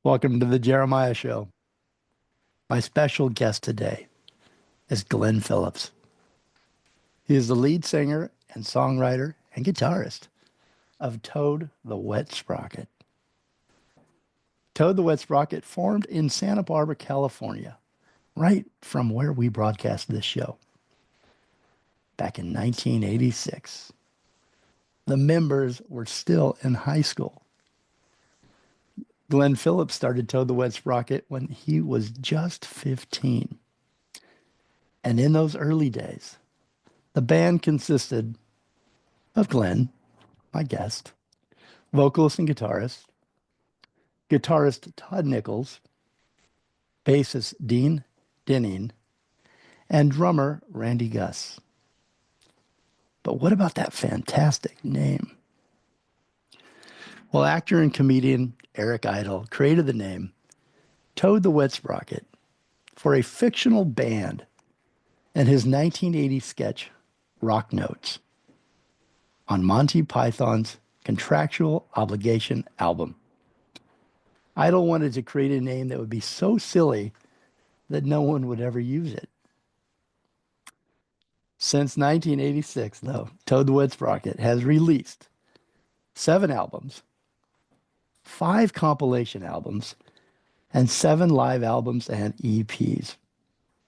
Welcome to the Jeremiah Show. My special guest today is Glen Phillips. He is the lead singer and songwriter and guitarist of Toad the Wet Sprocket. Toad the Wet Sprocket formed in Santa Barbara, California, right from where we broadcast this show, back in 1986. The members were still in high school. Glen Phillips started Toad the Wet Sprocket when he was just 15. And in those early days, the band consisted of Glen, my guest, vocalist and guitarist Todd Nichols, bassist Dean Dinning, and drummer Randy Guss. But what about that fantastic name? Well, actor and comedian Eric Idle created the name Toad the Wet Sprocket for a fictional band in his 1980 sketch, Rock Notes, on Monty Python's Contractual Obligation album. Idle wanted to create a name that would be so silly that no one would ever use it. Since 1986, though, Toad the Wet Sprocket has released 7 albums, 5 compilation albums, and 7 live albums and EPs.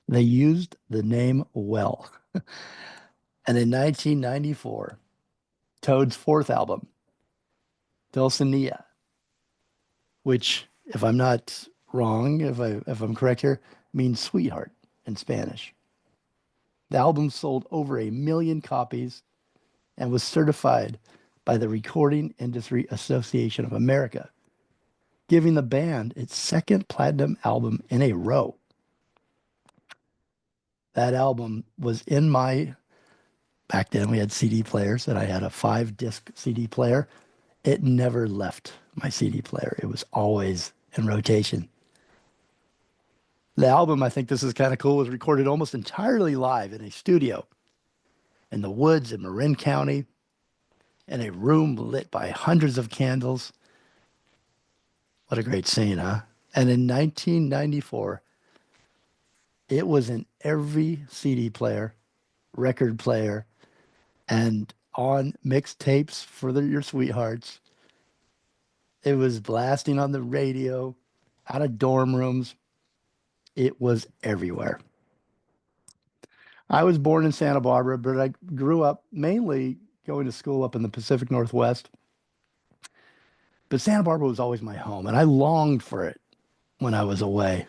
They used the name well. And in 1994, Toad's 4th album, Dulcinea, which, if I'm not wrong, if I'm correct here, means sweetheart in Spanish. The album sold over 1 million copies and was certified by the Recording Industry Association of America, giving the band its 2nd platinum album in a row. That album was in back then we had CD players, and I had a 5-disc CD player. It never left my CD player. It was always in rotation. The album, I think this is kind of cool, was recorded almost entirely live in a studio in the woods in Marin County, in a room lit by hundreds of candles. What a great scene, huh? And in 1994, it was in every CD player, record player, and on mixtapes for your sweethearts. It was blasting on the radio, out of dorm rooms. It was everywhere. I was born in Santa Barbara, but I grew up mainly going to school up in the Pacific Northwest. But Santa Barbara was always my home, and I longed for it when I was away,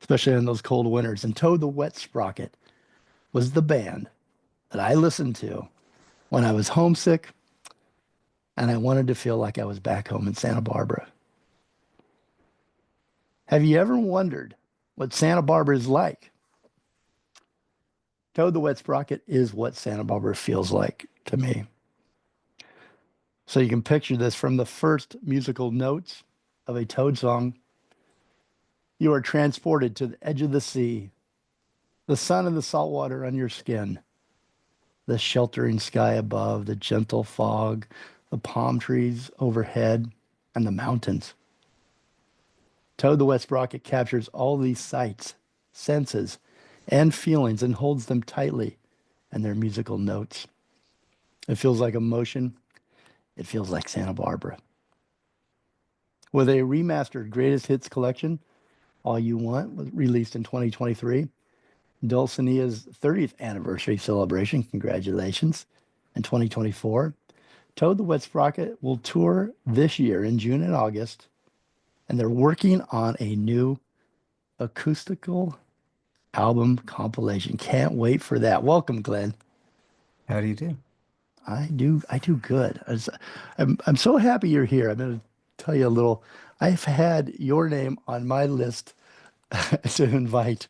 especially in those cold winters. And Toad the Wet Sprocket was the band that I listened to when I was homesick and I wanted to feel like I was back home in Santa Barbara. Have you ever wondered what Santa Barbara is like? Toad the Wet Sprocket is what Santa Barbara feels like to me. So you can picture this from the first musical notes of a Toad song. You are transported to the edge of the sea, the sun and the salt water on your skin, the sheltering sky above, the gentle fog, the palm trees overhead, and the mountains. Toad the Wet Sprocket captures all these sights, senses, and feelings and holds them tightly in their musical notes. It feels like emotion. It feels like Santa Barbara. With a remastered greatest hits collection, All You Want was released in 2023. Dulcinea's 30th anniversary celebration, congratulations, in 2024. Toad the Wet Sprocket will tour this year in June and August, and they're working on a new acoustical album compilation. Can't wait for that. Welcome, Glen. How do you do? I do good. I'm so happy you're here. I'm going to tell you a little. I've had your name on my list to invite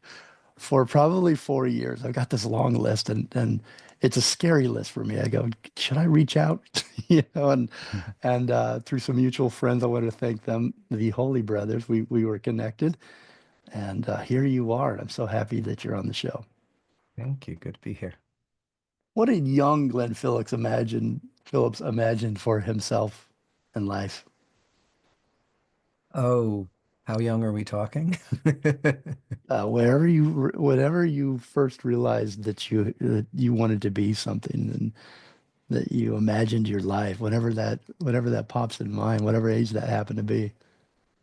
for probably 4 years. I've got this long list, and it's a scary list for me. I go, should I reach out? And through some mutual friends, I want to thank them, the Holy Brothers. We were connected, and here you are. And I'm so happy that you're on the show. Thank you. Good to be here. What did young Glen Phillips imagine for himself in life? Oh, How young are we talking? Whenever you first realized that you wanted to be something and that you imagined your life, whenever that pops in mind, whatever age that happened to be,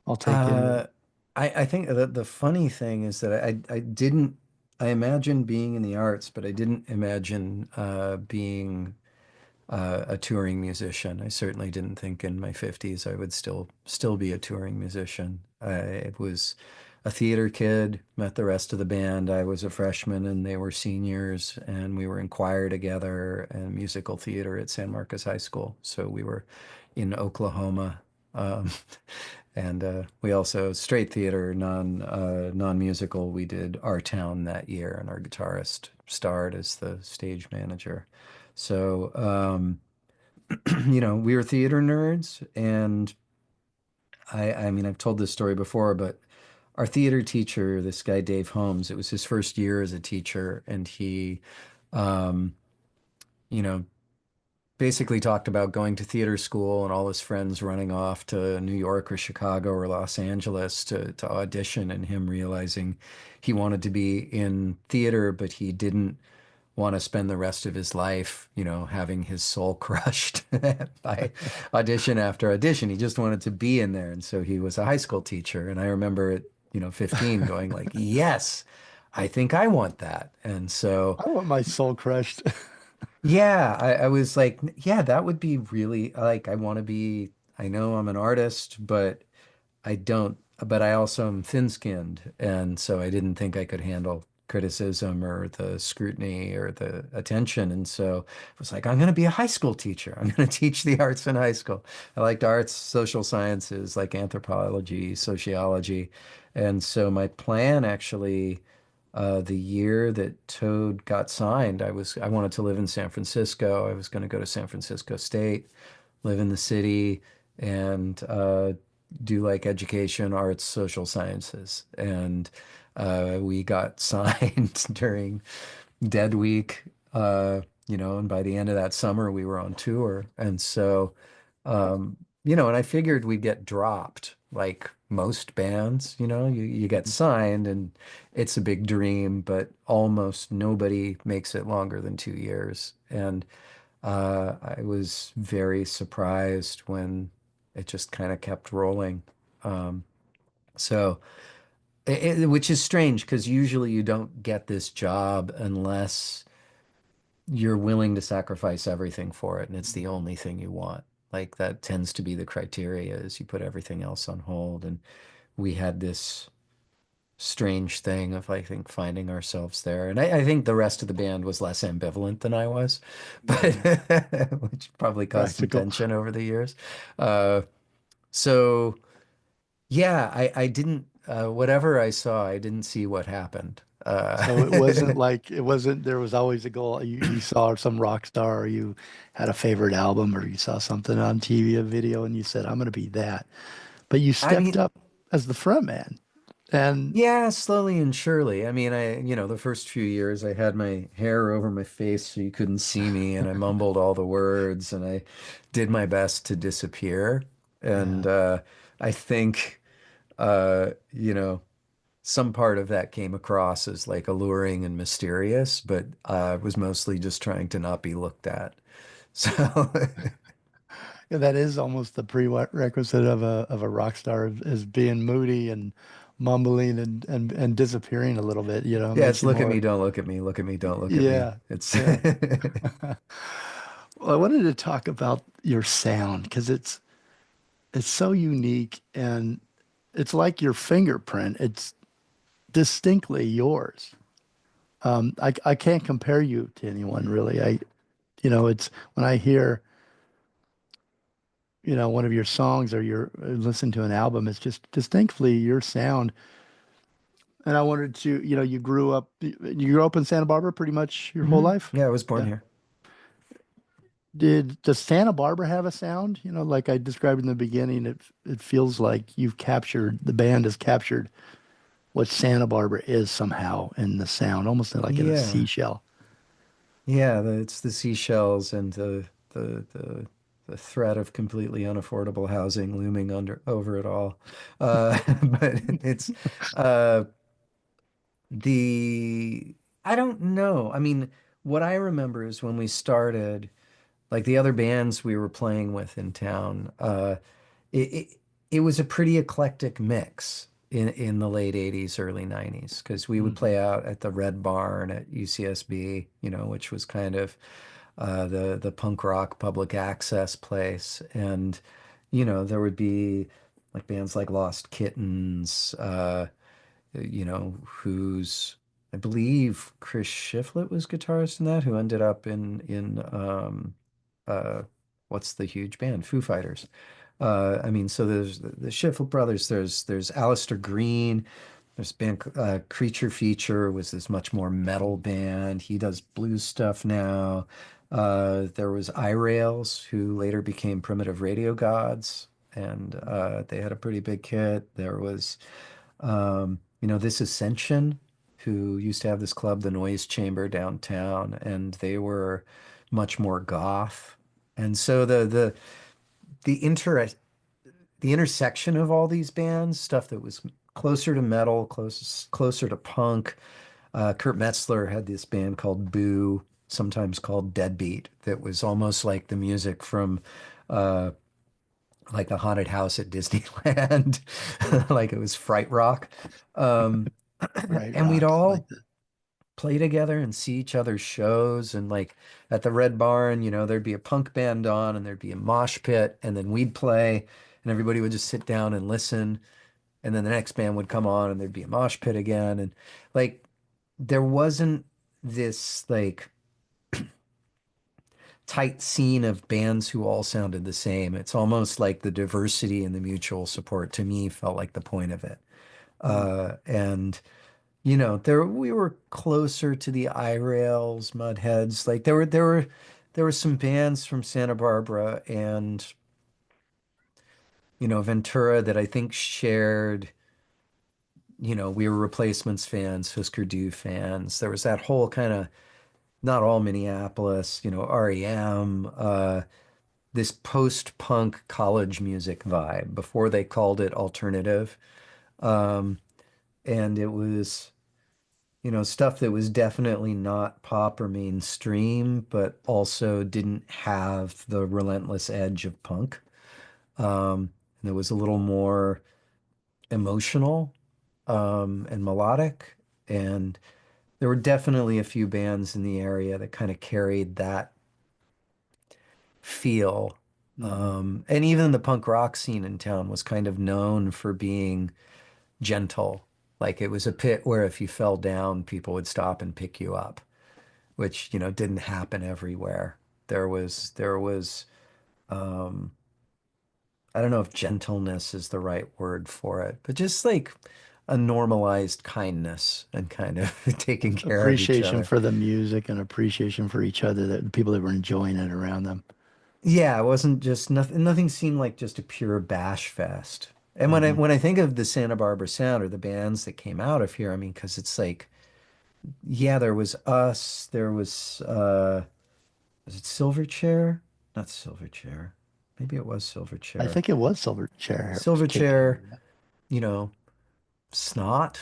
I'll take any of it. Uh, I think that the funny thing is that I didn't I imagined being in the arts, but I didn't imagine being a touring musician. I certainly didn't think in my 50s I would still be a touring musician. I was a theater kid, met the rest of the band. I was a freshman and they were seniors, and we were in choir together and musical theater at San Marcos High School. So we were in Oklahoma. Um, and we also straight theater, non-musical. We did Our Town that year, and our guitarist starred as the stage manager. So, we were theater nerds, and I mean, I've told this story before, but our theater teacher, this guy, Dave Holmes, it was his first year as a teacher, and he, um, you know, basically talked about going to theater school and all his friends running off to New York or Chicago or Los Angeles to audition, and him realizing he wanted to be in theater, but he didn't want to spend the rest of his life, having his soul crushed by audition after audition. He just wanted to be in there. And so he was a high school teacher. And I remember at, 15 going like, yes, I think I want that. And so, I want my soul crushed. yeah, I was like, yeah, that would be really like, I know I'm an artist, but I also am thin-skinned, and so I didn't think I could handle criticism or the scrutiny or the attention. And so I was like, I'm going to be a high school teacher. I'm going to teach the arts in high school. I liked arts, social sciences like anthropology, sociology. And so my plan actually, the year that Toad got signed, I wanted to live in San Francisco. I was going to go to San Francisco State, live in the city, and do like education, arts, social sciences. And we got signed during Dead Week, and by the end of that summer, we were on tour. And so, and I figured we'd get dropped like most bands, you get signed and it's a big dream, but almost nobody makes it longer than 2 years. And I was very surprised when it just kind of kept rolling. Um, so, which is strange because usually you don't get this job unless you're willing to sacrifice everything for it and it's the only thing you want. Like that tends to be the criteria is you put everything else on hold. And we had this strange thing of, I think, finding ourselves there. And I think the rest of the band was less ambivalent than I was, but Yeah, which probably caused some practical. tension over the years. Uh, so yeah, I didn't, whatever I saw, I didn't see what happened. So it wasn't, there was always a goal. You saw some rock star or you had a favorite album or you saw something on TV, a video, and you said, I'm going to be that. But you I stepped mean, up as the front man. And yeah, slowly and surely. I mean, the first few years I had my hair over my face so you couldn't see me, and I mumbled all the words, and I did my best to disappear. And yeah, I think, some part of that came across as like alluring and mysterious, but I was mostly just trying to not be looked at. So, yeah, that is almost the prerequisite of a rock star is being moody and mumbling and disappearing a little bit, it yeah, makes it's you look at me, more, don't look at me, look at me, don't look at me. yeah, It's yeah. Well, I wanted to talk about your sound because it's so unique and it's like your fingerprint. It's distinctly yours. I can't compare you to anyone really. It's when I hear, one of your songs or listen to an album, it's just distinctly your sound. And I wanted to, you grew up in Santa Barbara pretty much your whole life. Yeah, I was born Yeah. here. Does Santa Barbara have a sound? Like I described in the beginning, it feels like the band has captured what Santa Barbara is somehow in the sound, almost like in a Yeah. seashell. Yeah, it's the seashells and the the threat of completely unaffordable housing looming under over it all. But it's uh, the I don't know. I mean, what I remember is when we started, like the other bands we were playing with in town, it, it it was a pretty eclectic mix in the late 80s, early 90s, because we would Hmm. play out at the Red Barn at UCSB, which was kind of the punk rock public access place. And, there would be like bands like Lost Kittens, who's I believe Chris Shiflett was guitarist in that, who ended up in uh what's the huge band? Foo Fighters. I mean, so there's the Shiflett brothers, there's Alistair Green, there's band Creature Feature was this much more metal band. He does blues stuff now. There was I-Rails, who later became Primitive Radio Gods, and they had a pretty big hit. There was this Ascension, who used to have this club, the Noise Chamber downtown, and they were much more goth. And so the inter the intersection of all these bands, stuff that was closer to metal, closer to punk. Kurt Metzler had this band called Boo, sometimes called Deadbeat, that was almost like the music from uh, like the haunted house at Disneyland, like it was fright rock. Um, Right, and we'd rock. I like all that. play together and see each other's shows. And like at the Red Barn, there'd be a punk band on and there'd be a mosh pit, and then we'd play, and everybody would just sit down and listen. And then the next band would come on and there'd be a mosh pit again. And like there wasn't this like tight scene of bands who all sounded the same. It's almost like the diversity and the mutual support to me felt like the point of it. Mm. And there we were closer to the I-Rails, Mudheads. Like there were some bands from Santa Barbara and Ventura that I think shared. We were Replacements fans, Husker Du fans. There was that whole kind of not all Minneapolis, REM, this post-punk college music vibe before they called it alternative. Um, and it was stuff that was definitely not pop or mainstream, but also didn't have the relentless edge of punk. And it was a little more emotional, and melodic. And there were definitely a few bands in the area that kind of carried that feel. Hmm. And even the punk rock scene in town was kind of known for being gentle. Like it was a pit where if you fell down, people would stop and pick you up, which, didn't happen everywhere. There was um I don't know if gentleness is the right word for it, but just like a normalized kindness and kind of taking care of each Appreciation other. for the music and appreciation for each other, that the people that were enjoying it around them. Yeah, it wasn't just nothing seemed like just a pure bash fest. And when I Hmm. when I think of the Santa Barbara Sound or the bands that came out of here, I mean, because it's like, yeah, there was us, there was it Silverchair? Not Silverchair. Maybe it was I Silverchair. think it was Silverchair came out Silverchair, here. Yeah. you know, Snot,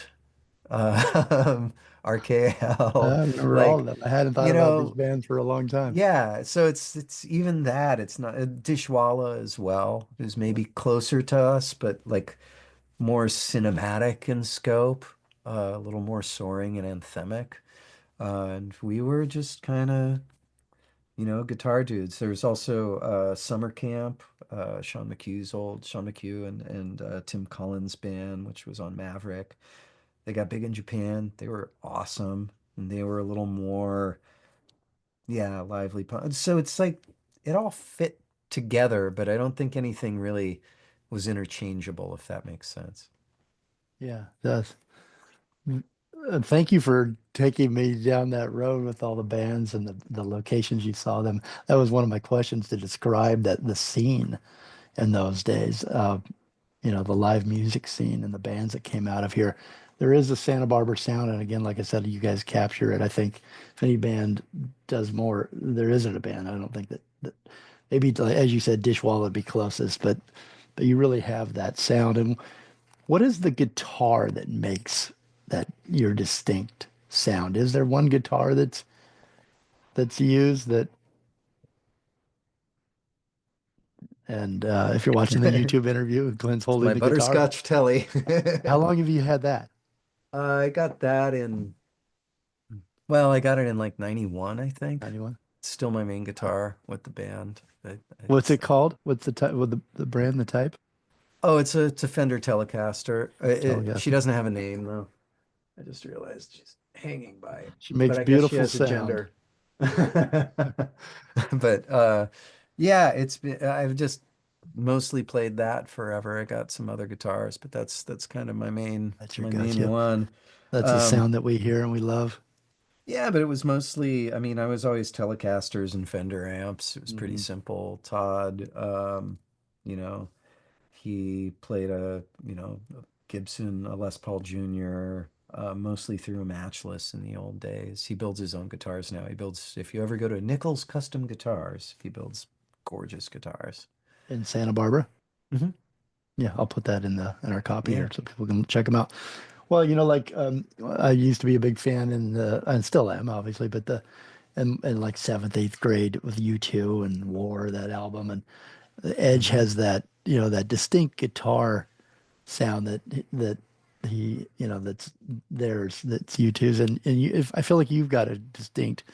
um, RKL, I remember all of like, them. I hadn't thought you about these know, bands for a long time. yeah. So it's even that. It's not Dishwalla as well, who's maybe closer to us, but like more cinematic in scope, a little more soaring and anthemic. And we were just kind of, guitar dudes. There's also Summer Camp, Sean McHugh and Tim Collins' band, which was on Maverick. They got big in Japan. They were awesome, and they were a little more, yeah, lively. So it's like it all fit together, but I don't think anything really was interchangeable, if that makes sense. Yeah, it does. Mm. Thank you for taking me down that road with all the bands and the locations you saw them. That was one of my questions, to describe that the scene in those days. The live music scene and the bands that came out of here. There is a Santa Barbara sound, and again, like I said, you guys capture it. I think if any band does more, there isn't a band. I don't think that maybe like, as you said, Dishwalla would be closest, but you really have that sound. And what is the guitar that makes that your distinct sound? Is there one guitar that's used that? And if you're watching the YouTube interview, Glenn's It's holding my the guitar. butterscotch telly. How long have you had that? I got that in, well, I got it in like 91, I think. Anyone? It's still my main guitar with the band. What's It's it called? What's the type? What the brand? The type? Oh, it's a Fender Telecaster. She Telecaster. doesn't have a name though. I just realized she's hanging by it, She makes but I guess she beautiful has a sound. gender. But yeah, I've just mostly played that forever. I got some other guitars, but that's kind of That's your my main go-to. one. That's the Um, sound that we hear and we love. yeah, but it was mostly, I mean, I was always Telecasters and Fender amps. It was pretty Hmm. simple. Todd, you know, he played a Gibson, a Les Paul Jr., mostly through a Matchless in the old days. He builds his own guitars now. If you ever go to Nichols Custom Guitars, he builds gorgeous guitars. In Santa Barbara. Hmm. Yeah, I'll put that in our copy Yeah. here so people can check them out. Well, like I used to be a big fan and still am obviously, but the in like seventh, eighth grade with U2 and War, that album, and the Edge Hmm. has that, that distinct guitar sound that he, that's theirs, that's U2's, and if I feel like you've got a distinct.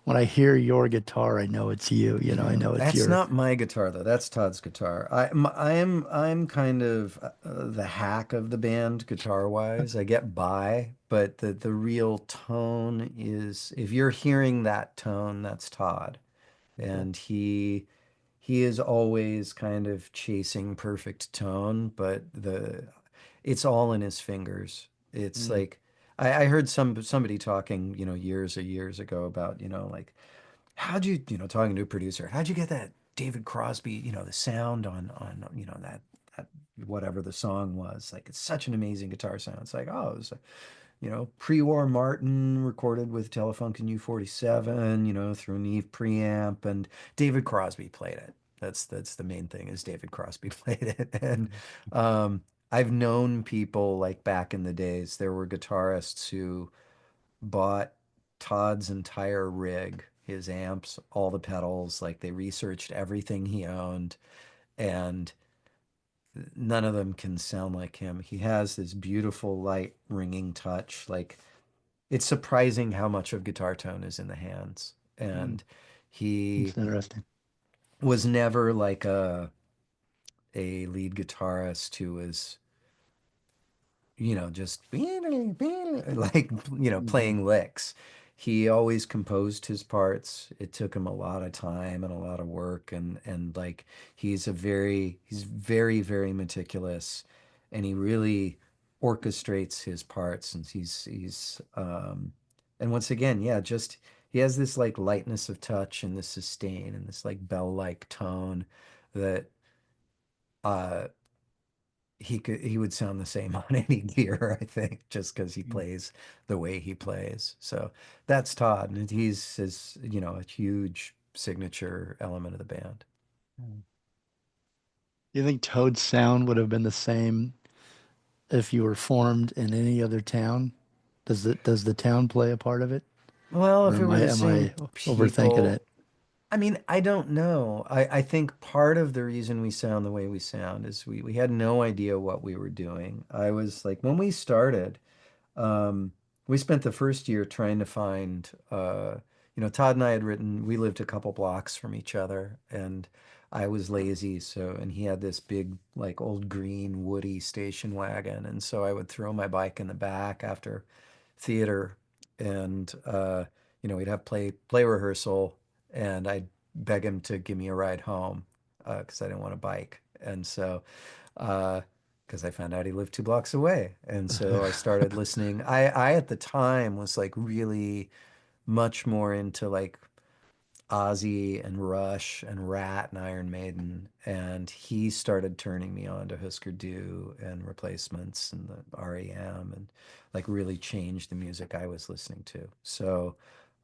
When I hear your guitar, I know it's you. I Yeah, know it's that's your. not my guitar though. That's Todd's guitar. I'm kind of the hack of the band guitar wise. I get by, but the real tone is if you're hearing that tone, that's Todd. Cool. And he is always kind of chasing perfect tone, but the it's all in his fingers. It's Mm, like I heard somebody talking, years or years ago about, like how'd you, talking to a producer, how'd you get that David Crosby, the sound on, that whatever the song was. Like it's such an amazing guitar sound. It's like, oh, it was, pre-war Martin recorded with Telefunken U47, through an Neve preamp, and David Crosby played it. That's the main thing is David Crosby played it. And mm, I've known people like back in the days, there were guitarists who bought Todd's entire rig, his amps, all the pedals, like they researched everything he owned, and none of them can sound like him. He has this beautiful light ringing touch. Like it's surprising how much of guitar tone is in the hands. mm. And he It's interesting. was never like a lead guitarist who was just like, Hmm. playing licks. He always composed his parts. It took him a lot of time and a lot of work and like he's very, very meticulous and he really orchestrates his parts and and once again, yeah, just he has this like lightness of touch and this sustain and this like bell-like tone that uh he would sound the same on any gear, I think, just because he Mm. plays the way he plays. So that's Todd, and he's a huge signature element of the band. Do you think Toad's sound would have been the same if you were formed in any other town? Does the town play a part of it? Well, Or if it am were I the am I same overthinking people, it? I mean, I don't know. I think part of the reason we sound the way we sound is we had no idea what we were doing. I was like, when we started, Um, we spent the first year trying to find, Todd and I had we lived a couple blocks from each other, and I was lazy, and he had this big, like, old green woody station wagon, and so I would throw my bike in the back after theater, and, we'd have play rehearsal, and I'd beg him to give me a ride home, because I didn't want a bike, and so, uh, because I found out he lived 2 blocks away. And so I started listening. I at the time was like really much more into like Ozzy and Rush and Rat and Iron Maiden. And he started turning me on to Husker Du and Replacements and the REM and like really changed the music I was listening to. So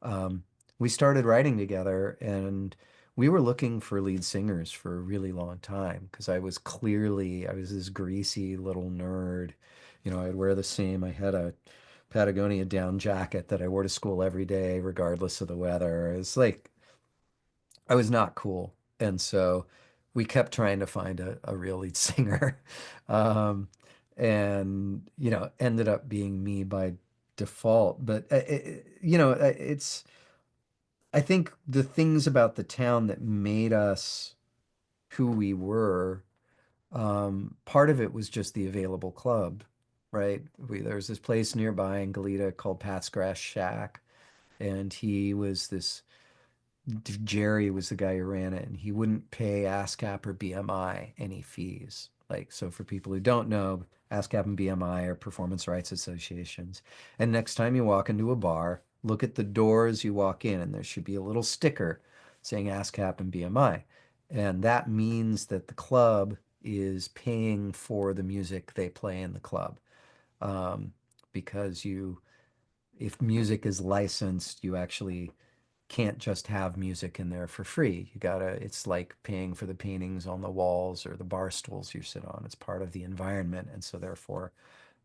um, we started writing together and we were looking for lead singers for a really long time because I was this greasy little nerd. You know, I'd wear the same, I had a Patagonia down jacket that I wore to school every day, regardless of the weather. It's like I was not cool. And so we kept trying to find a real lead singer. Um, and, you know, ended up being me by default. But, you know, I think the things about the town that made us who we were, part of it was just the available club, right? There was this place nearby in Goleta called Pat's Grass Shack, and he was this Jerry was the guy who ran it, and he wouldn't pay ASCAP or BMI any fees. Like, so for people who don't know, ASCAP and BMI are performance rights associations. And next time you walk into a bar, look at the door as you walk in, and there should be a little sticker saying ASCAP and BMI. And that means that the club is paying for the music they play in the club. Um, because if music is licensed, you actually can't just have music in there for free. It's like paying for the paintings on the walls or the bar stools you sit on. It's part of the environment. And so therefore,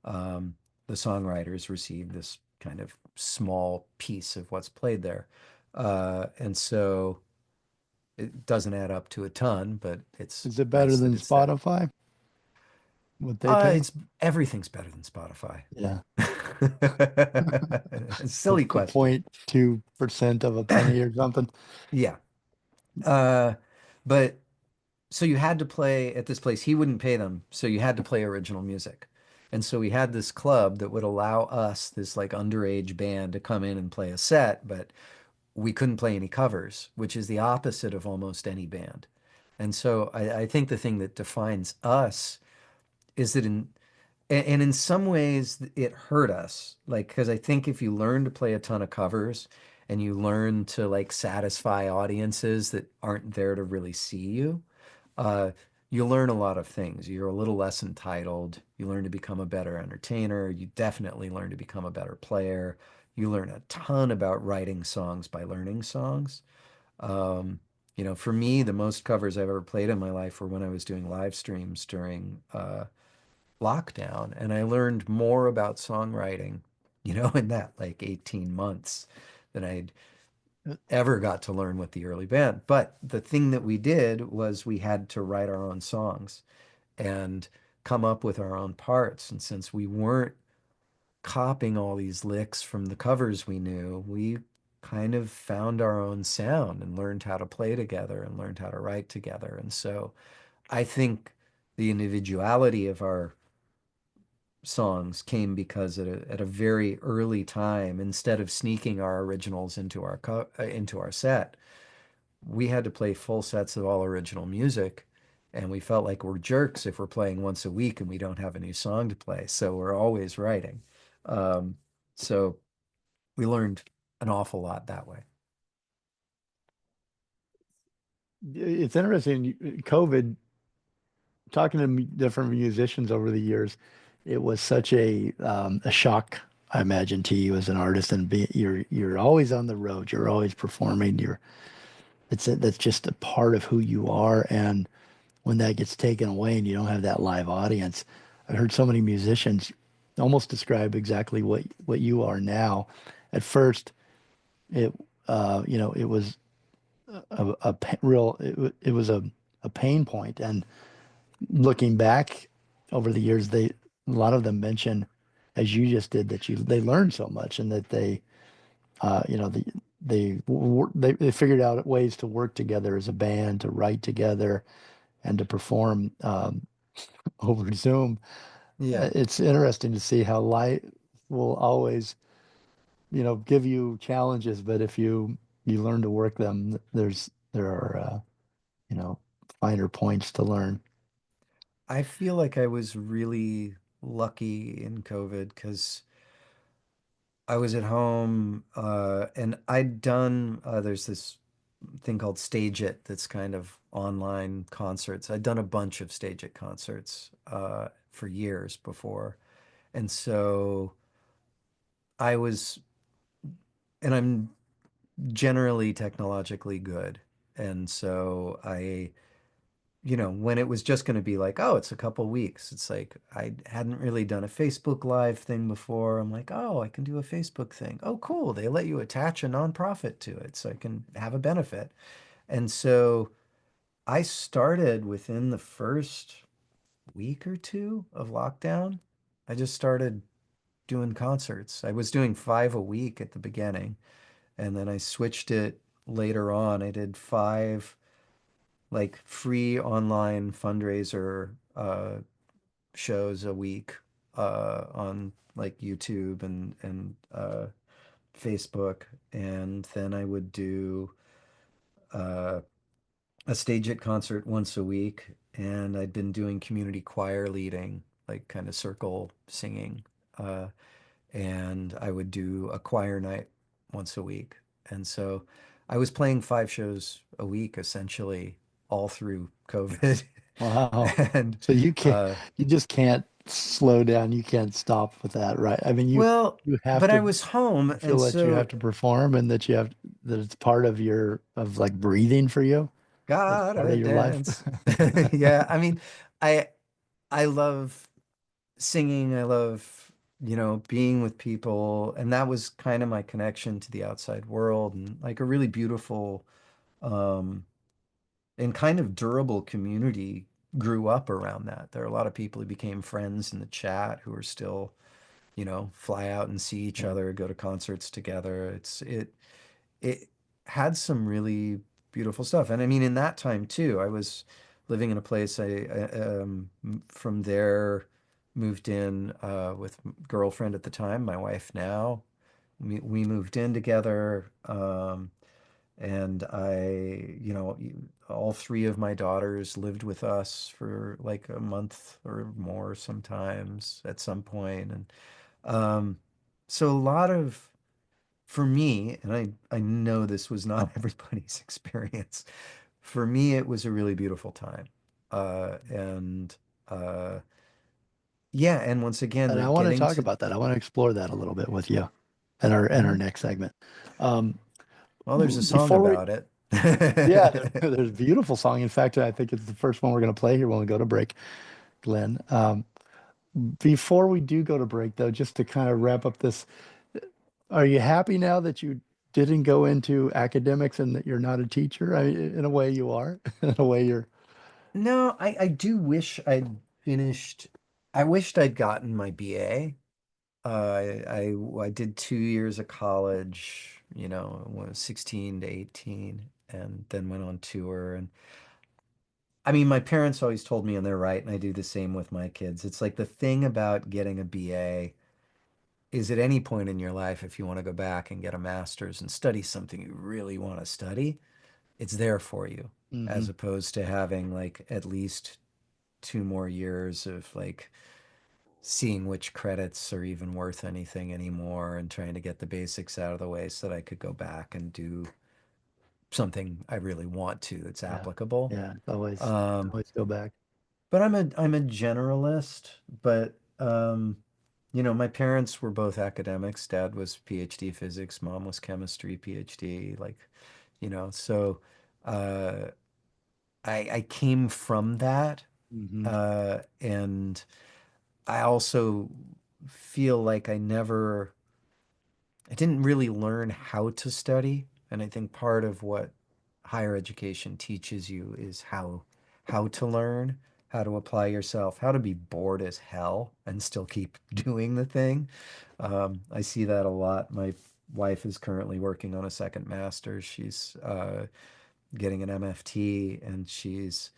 um, the songwriters receive this kind of small piece of what's played there. And so it doesn't add up to a ton, but it's Is it better nice that than it's there. Spotify? What they pay? It's everything's better than Spotify. Yeah. Silly What's the question. 0.2% of a penny or something? Yeah. Uh, but so you had to play at this place. He wouldn't pay them, so you had to play original music. And so we had this club that would allow us, this like underage band, to come in and play a set, but we couldn't play any covers, which is the opposite of almost any band. And so I think the thing that defines us is that and in some ways it hurt us. Like, because I think if you learn to play a ton of covers and you learn to like satisfy audiences that aren't there to really see you, uh, you learn a lot of things. You're a little less entitled. You learn to become a better entertainer. You definitely learn to become a better player. You learn a ton about writing songs by learning songs. Um, you know, for me, the most covers I've ever played in my life were when I was doing live streams during lockdown, and I learned more about songwriting, you know, in that like 18 months than I'd ever got to learn with the early band. But the thing that we did was we had to write our own songs and come up with our own parts. And since we weren't copying all these licks from the covers we knew, we kind of found our own sound and learned how to play together and learned how to write together. And so I think the individuality of our songs came because at a very early time, instead of sneaking our originals into our set, we had to play full sets of all original music, and we felt like we're jerks if we're playing once a week and we don't have a new song to play. So we're always writing. Um, so we learned an awful lot that way. It's interesting. COVID, talking to different musicians over the years, it was such a shock, I imagine, to you as an artist, and you're always on the road, you're always performing, that's just a part of who you are, and when that gets taken away and you don't have that live audience, I heard so many musicians almost describe exactly what you are now. At first, it it was it was a pain point, and looking back over the years, a lot of them mention, as you just did, that they learned so much, and that you know, they figured out ways to work together as a band, to write together, and to perform over Zoom. Yeah. It's interesting to see how life will always, give you challenges, but if you learn to work them, there are you know, finer points to learn. I feel like I was really lucky in COVID because I was at home and there's this thing called Stage It that's kind of online concerts. I'd done a bunch of Stage It concerts for years before. And so I was, and I'm generally technologically good. And so when it was just going to be like, oh, it's a couple weeks, it's like I hadn't really done a Facebook Live thing before. I'm like, oh, I can do a Facebook thing. Oh, cool. They let you attach a nonprofit to it so I can have a benefit. And so I started within the first week or two of lockdown. I just started doing concerts. I was doing 5 a week at the beginning, and then I switched it later on. I did five like free online fundraiser shows a week on like YouTube and Facebook, and then I would do uh, a stage at concert once a week, and I'd been doing community choir leading, like kind of circle singing, uh, and I would do a choir night once a week, and so I was playing 5 shows a week essentially all through COVID. Wow. And So uh, you just can't slow down. You can't stop with that, right? I mean, well, you have but I to was home, feel and that you have so to perform and that it's part of of like breathing for you. It's part gotta of your life. dance. Yeah, I mean, I I love singing. I love, being with people, and that was kind of my connection to the outside world, and like a really beautiful um and kind of durable community grew up around that. There are a lot of people who became friends in the chat who are still, fly out and see each Yeah. other, go to concerts together. It had some really beautiful stuff. And I mean, in that time too, I was living in a place from there moved in with girlfriend at the time, my wife now. We moved in together. And all three of my daughters lived with us for like a month or more sometimes at some point. And um, so a lot of, for me, and I know this was not everybody's experience, for me, it was a really beautiful time. And yeah, and once again, And the I want to getting talk to, about that. I want to explore that a little bit with you in our Mhm. next segment. Um, Well, there's a song before we, about it. yeah, there's a beautiful song. In fact, I think it's the first one we're going to play here when we go to break, Glenn. Before we do go to break, though, just to kind of wrap up this, are you happy now that you didn't go into academics and that you're not a teacher? I mean, in a way you are. In a way you're. No, I do wish I'd finished. I wished I'd gotten my BA. I did 2 years of college, when I was 16 to 18, and then went on tour. And I mean, my parents always told me, and they're right, and I do the same with my kids. It's like the thing about getting a BA is at any point in your life, if you want to go back and get a master's and study something you really want to study, it's there for you, Hmm. as opposed to having like at least 2 more years of like seeing which credits are even worth anything anymore and trying to get the basics out of the way so that I could go back and do something I really want to that's Yeah. applicable. Yeah. Um, Always go back. but I'm a generalist, but my parents were both academics. Dad was PhD physics, mom was chemistry PhD, like, so uh I came from that. Hmm. And I also feel like I didn't really learn how to study. And I think part of what higher education teaches you is how to learn, how to apply yourself, how to be bored as hell and still keep doing the thing. I see that a lot. My wife is currently working on a second master's. She's getting an MFT, and she's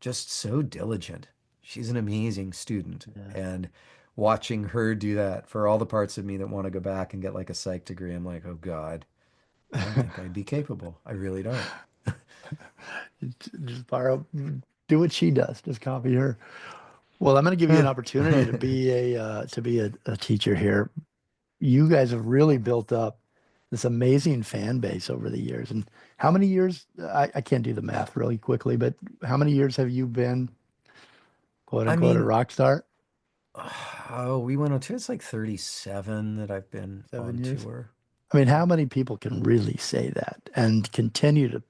just so diligent. She's an amazing student. Yeah. And watching her do that for all the parts of me that want to go back and get like a psych degree, I'm like, oh God, I don't think I'd be capable. I really don't. Just borrow, do what she does. Just copy her. Well, I'm going to give you an opportunity to be a teacher here. You guys have really built up this amazing fan base over the years. And how many years? I can't do the math really quickly, but how many years have you been, quote I unquote, a mean, rock star? oh, we went on tour. It's like 37 that I've been 7 on years. tour. I mean, how many people can really say that and continue to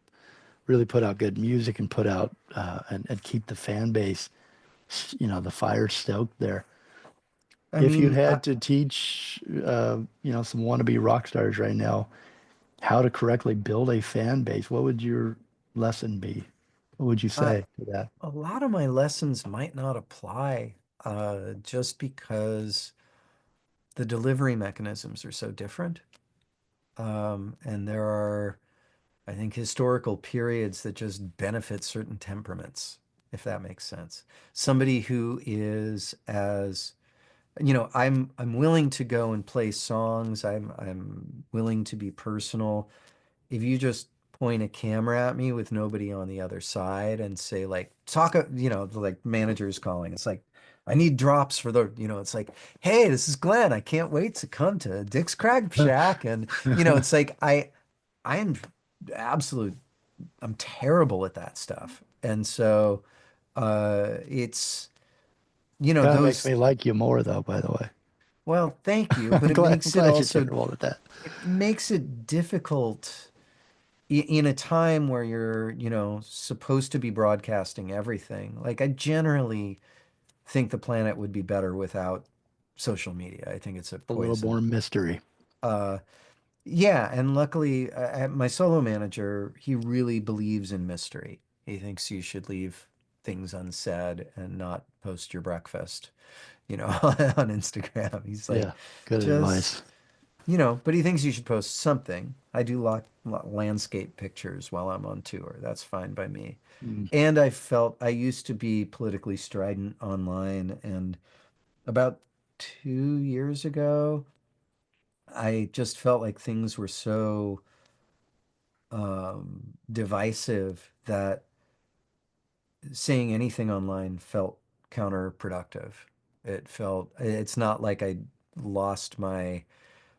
really put out good music and put out and keep the fan base, the fire stoked there. I If you mean, had to teach, some wannabe rock stars right now how to correctly build a fan base, what would your lesson be? What would you I, say to that? a lot of my lessons might not apply, just because the delivery mechanisms are so different. And there are, I think, historical periods that just benefit certain temperaments, if that makes sense. Somebody who is as, I'm willing to go and play songs. I'm willing to be personal. If you just point a camera at me with nobody on the other side and say like talk, like managers calling, it's like I need drops for it's like, hey, this is Glenn. I can't wait to come to Dick's Crab Shack. And it's like I am absolute I'm terrible at that stuff. And so it's Kind of makes those me like you more, though, by the way. well, thank you, but I'm glad you're terrible at that. it makes it difficult in a time where you're, supposed to be broadcasting everything. Like I generally think the planet would be better without social media. I think it's a A little poison. more mystery. Uh, yeah, and luckily, my solo manager, he really believes in mystery. He thinks you should leave things unsaid and not post your breakfast, on Instagram. He's like, Yeah, good just advice. but he thinks you should post something. I do landscape pictures while I'm on tour. That's fine by me. Mm. And I used to be politically strident online, and about 2 years ago, I just felt like things were so divisive that saying anything online felt counterproductive. It's not like I lost my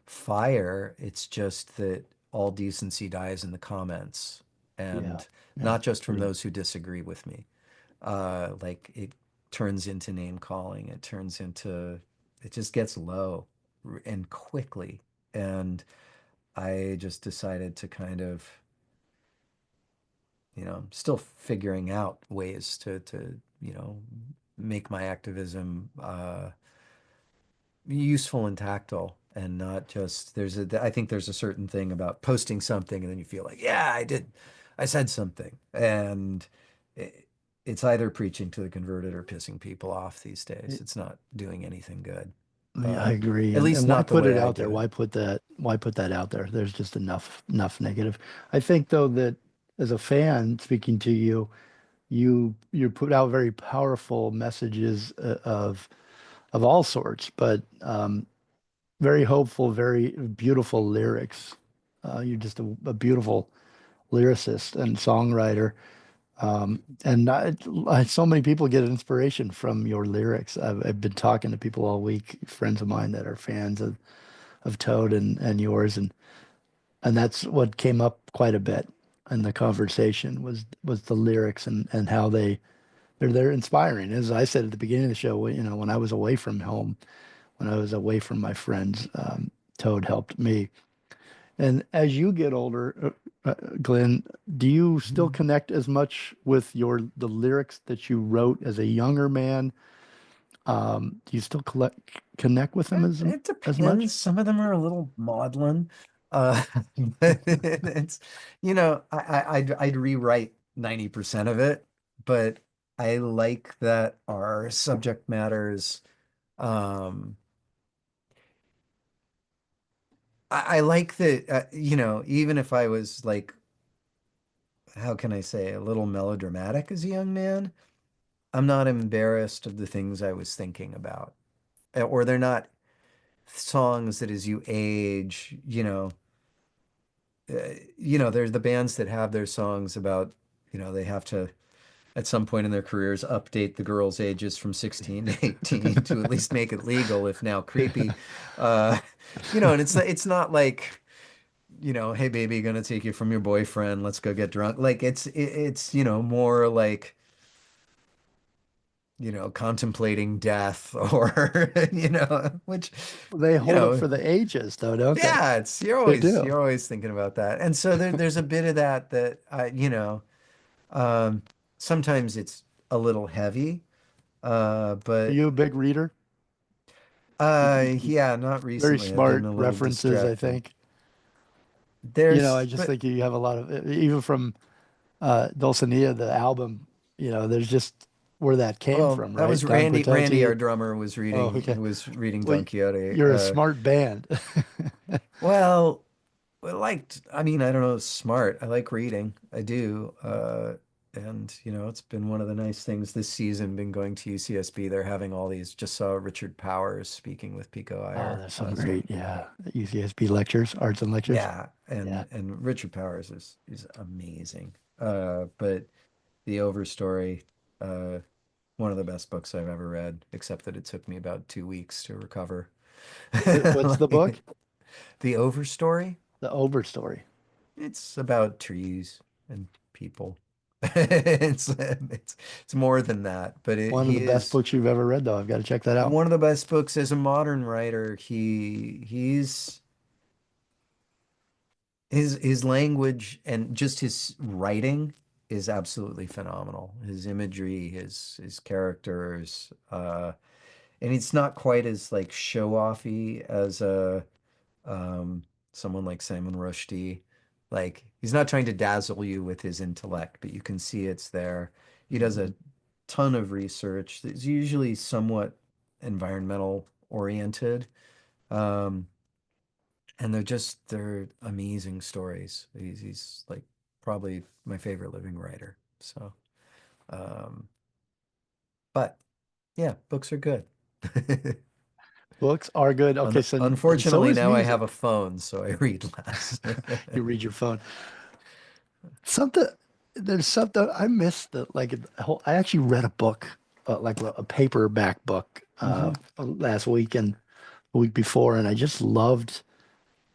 fire. It's just that all decency dies in the comments, Yeah, and yeah, not just from true. those who disagree with me. Like it turns into name calling. It just gets low and quickly. And I just decided to kind of, still figuring out ways to, make my activism useful and tactile and not just I think there's a certain thing about posting something and then you feel like, yeah, I said something. And it, it's either preaching to the converted or pissing people off these days. It's not doing anything good. Yeah, I agree. At And least why not the put way it I out there? do it. Why put that out there? There's just enough negative. I think though that as a fan speaking to you, you put out very powerful messages of all sorts, but very hopeful, very beautiful lyrics. You're just a beautiful lyricist and songwriter. So many people get inspiration from your lyrics. I've been talking to people all week, friends of mine that are fans of Toad and yours, and that's what came up quite a bit in the conversation was the lyrics and how they're inspiring. As I said at the beginning of the show, when I was away from home, when I was away from my friends, Toad helped me. And as you get older, Glenn, do you still Mhm. connect as much with the lyrics that you wrote as a younger man? Do you still connect with them It as much? depends. Some of them are a little maudlin. Uh, but it's, I'd rewrite 90% of it, but I like that our subject matters. Um, I like that, even if I was like, how can I say, a little melodramatic as a young man, I'm not embarrassed of the things I was thinking about. Or they're not songs that as you age, there's the bands that have their songs about, they have to, at some point in their careers, update the girls' ages from 16 to 18 to at least make it legal, if now creepy. Uh, and it's not like, hey baby, gonna take you from your boyfriend, let's go get drunk. Like it's more like, contemplating death or, which, They you hold up know, for the ages, though, don't they? yeah, it's They do. you're always thinking about that. And so there's a bit of that Um, Sometimes it's a little heavy, Are but you a big reader? yeah, not Very recently. I've been smart a little references, I distracted. think. I There's, just but think you have a lot of, even from Dulcinea, the album, there's just where that came well, from, that right? was Don Randy. Randy, our Quixote. drummer, Oh, okay. was reading Well, Don Quixote. you're a smart band. Well, I mean, I don't know, smart. I like reading. I do. And it's been one of the nice things this season, been going to UCSB. They're having all these, just saw Richard Powers speaking with Pico Oh, Iyer. there's some great, yeah, UCSB lectures, arts and lectures. Yeah, Yeah. and Richard Powers is amazing. But The Overstory, uh, one of the best books I've ever read, except that it took me about 2 weeks to recover. What's the book? Like, The Overstory, The Overstory. it's about trees and people. It's more than that, but One of he the best is books you've ever read, though. I've got to check that out. one of the best books as a modern writer. His language and just his writing is absolutely phenomenal. His imagery, his characters, and it's not quite as like show-offy as a um, someone like Simon Rushdie. Like he's not trying to dazzle you with his intellect, but you can see it's there. He does Mhm. a ton of research that's usually somewhat environmental oriented. Um, and they're amazing stories. He's like probably my favorite living writer. So, um, but yeah, books are good. Books are good. Okay, and so Unfortunately, is now I have a music. phone, so I read less. You read your phone. Something there's something I missed that like I actually read a book, like a paperback book, hmm last week and the week before, and I just loved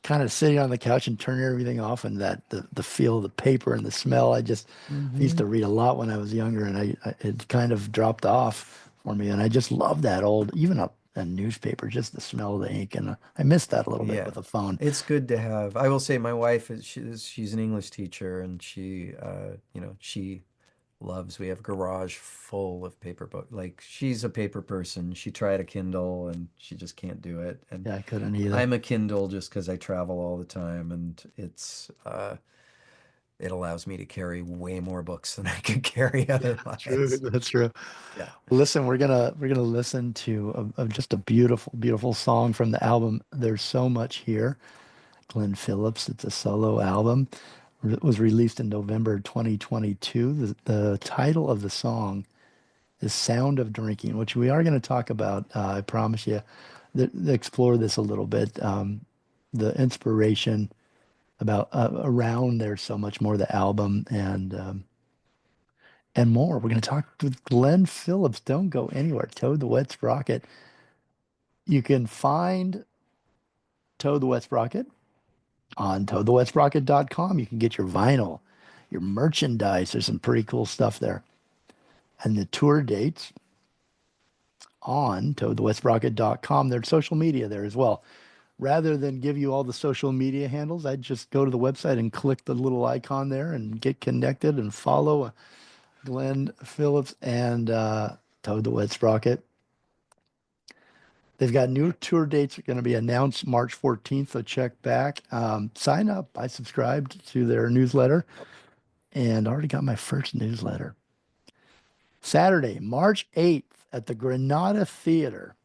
kind of sitting on the couch and turning everything off and that the feel of the paper and the smell. I used hmm to read a lot when I was younger, and it kind of dropped off for me, and I just love that old even a newspaper, just the smell of the ink, and I miss that a little bit Yeah. with a phone. It's good to have. I will say my wife is she's an English teacher and she loves. We have a garage full of paper book. Like she's a paper person. She tried a Kindle and she just can't do it. And Yeah, I couldn't either. I'm a Kindle just because I travel all the time and it allows me to carry way more books than I could carry Yeah, true. otherwise. That's true. Yeah. Listen, we're gonna listen to just a beautiful, beautiful song from the album. There's so much here. Glen Phillips. It's a solo album. It was released in November 2022. The title of the song is "Sound of Drinking," which we are going to talk about. I promise you, explore this a little bit. The inspiration about around there's so much more the album and more. We're going to talk with Glen Phillips. Don't go anywhere. Toad the Wet Sprocket. You can find Toad the Wet Sprocket on toadthewetsprocket.com. You can get your vinyl, your merchandise. There's some pretty cool stuff there. And the tour dates on toadthewetsprocket.com. There's social media there as well. Rather than give you all the social media handles, I'd just go to the website and click the little icon there and get connected and follow Glen Phillips and Toad the Wet Sprocket. They've got new tour dates going to be announced March 14th, so check back. Sign up. I subscribed to their newsletter and already got my first newsletter. Saturday, March 8th at the Granada Theater,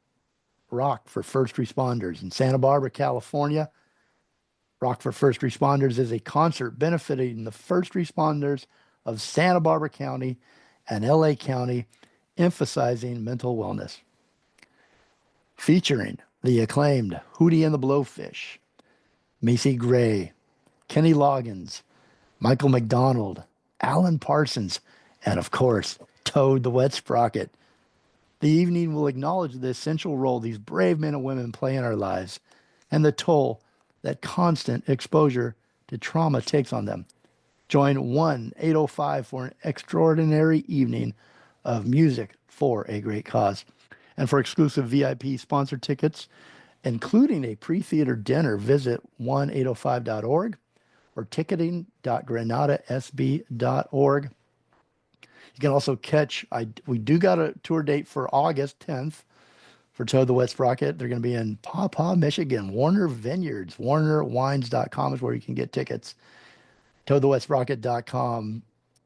Rock for First Responders in Santa Barbara, California. Rock for First Responders is a concert benefiting the first responders of Santa Barbara County and LA County, emphasizing mental wellness. Featuring the acclaimed Hootie and the Blowfish, Macy Gray, Kenny Loggins, Michael McDonald, Alan Parsons, and of course, Toad the Wet Sprocket. The evening will acknowledge the essential role these brave men and women play in our lives and the toll that constant exposure to trauma takes on them. Join 1-805 for an extraordinary evening of music for a great cause. And for exclusive VIP sponsor tickets, including a pre-theater dinner, visit 1805.org or ticketing.granadasb.org. You can also catch, we do got a tour date for August 10th for Toad the Wet Sprocket. They're going to be in Paw Paw, Michigan, Warner Vineyards. WarnerWines.com is where you can get tickets. ToadTheWetSprocket.com.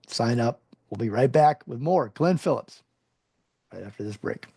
Sign up. We'll be right back with more Glen Phillips right after this break.